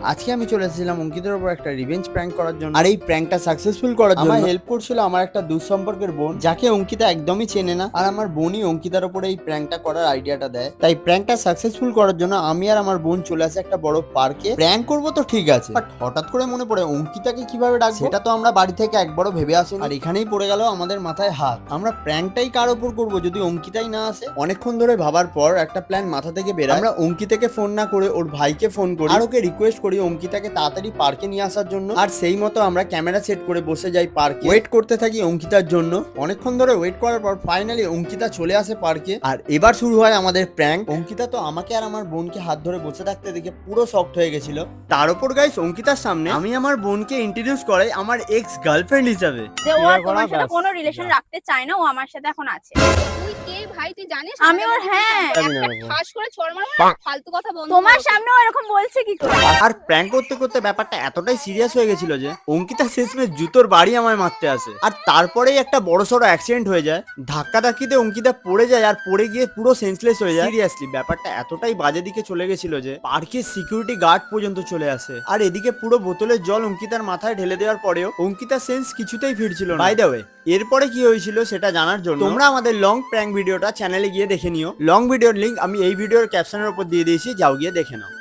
আজকে আমি চলে এসেছিলাম অঙ্কিতের উপর একটা রিভেঞ্জ প্র্যাঙ্ক করার জন্য। আর এই প্র্যাঙ্কটা সাকসেসফুল করার জন্য আমার হেল্প করছিল আমার একটা দূর সম্পর্কের বোন, যাকে অঙ্কিতা একদমই চেনে না। আর আমার বোনই অঙ্কিতার উপরে এই প্র্যাঙ্কটা করার আইডিয়াটা দেয়। তাই প্র্যাঙ্কটা সাকসেসফুল করার জন্য আমি আর আমার বোন চলে আসে একটা বড় পার্কে। প্র্যাঙ্ক করবো তো ঠিক আছে, বাট হঠাৎ করে মনে পড়ে অঙ্কিতাকে কিভাবে ডাকবো, সেটা তো আমরা বাড়ি থেকে একবারও ভেবে আসিনি। আর এখানেই পড়ে গেল আমাদের মাথায় হাত, আমরা প্র্যাঙ্কটাই কার উপর করবো যদি অঙ্কিতাই না আসে। অনেকক্ষণ ধরে ভাবার পর একটা প্ল্যান মাথা থেকে বেরোয়। আমরা অঙ্কিতাকে ফোন না করে ওর ভাইকে ফোন করি আর ওকে রিকোয়েস্ট করি অঙ্কিতাকে তাড়াতাড়ি পার্কে নিয়ে আসার জন্য। আর সেই মতো আমরা ক্যামেরা সেট করে বসে যাই পার্কে, ওয়েট করতে থাকি অঙ্কিতার জন্য। অনেকক্ষণ ধরে ওয়েট করার পর ফাইনালি অঙ্কিতা চলে আসে পার্কে। আর এবার শুরু হয় আমাদের প্র্যাঙ্ক। অঙ্কিতা তো আমাকে আর আমার বোনকে হাত ধরে বসে থাকতে দেখে পুরো শকড হয়ে গেছিল। তার উপর গাইস অঙ্কিতার সামনে আমি আমার বোনকে ইন্ট্রোডিউস করাই আমার এক্স গার্লফ্রেন্ড হিসাবে। যে ও আর তোমার সাথে কোনো রিলেশন রাখতে চায় না, ও আমার সাথে এখন আছে। তুই কে ভাই, তুই জানিস আমি ওর একটা ঠাস করে চড় মারবো, ফালতু কথা বন্ধ তোমার কর। সামনে ও এরকম বলছে কি করে? আর প্র্যাঙ্ক করতে করতে ব্যাপারটা এতটাই সিরিয়াস হয়ে গেছিল যে অঙ্কিতা শেষমেশ জুতোর বাড়ি আমায় মারতে আসে। আর তারপরেই একটা বড়সড় অ্যাক্সিডেন্ট হয়ে যায়। ধাক্কা ধাক্কিতে অঙ্কিতা পড়ে যায় আর পড়ে গিয়ে পুরো সেন্সলেস হয়ে যায়। সিরিয়াসলি ব্যাপারটা এতটাই বাজে দিকে চলে গেছিল যে পার্কের সিকিউরিটি গার্ড পর্যন্ত চলে আসে। আর এদিকে পুরো বোতলের জল অঙ্কিতার মাথায় ঢেলে দেওয়ার পরেও অঙ্কিতার সেন্স কিছুতেই ফিরছিল না। বাই দ্য ওয়ে, এরপরে কি হয়েছিল সেটা জানার জন্য তোমরা আমাদের লং প্র্যাঙ্ক ভিডিওটা চ্যানেলে গিয়ে দেখে নিও। লং ভিডিওর লিংক আমি এই ভিডিওর ক্যাপশনের উপর দিয়ে দিয়েছি, যাও গিয়ে দেখে নাও।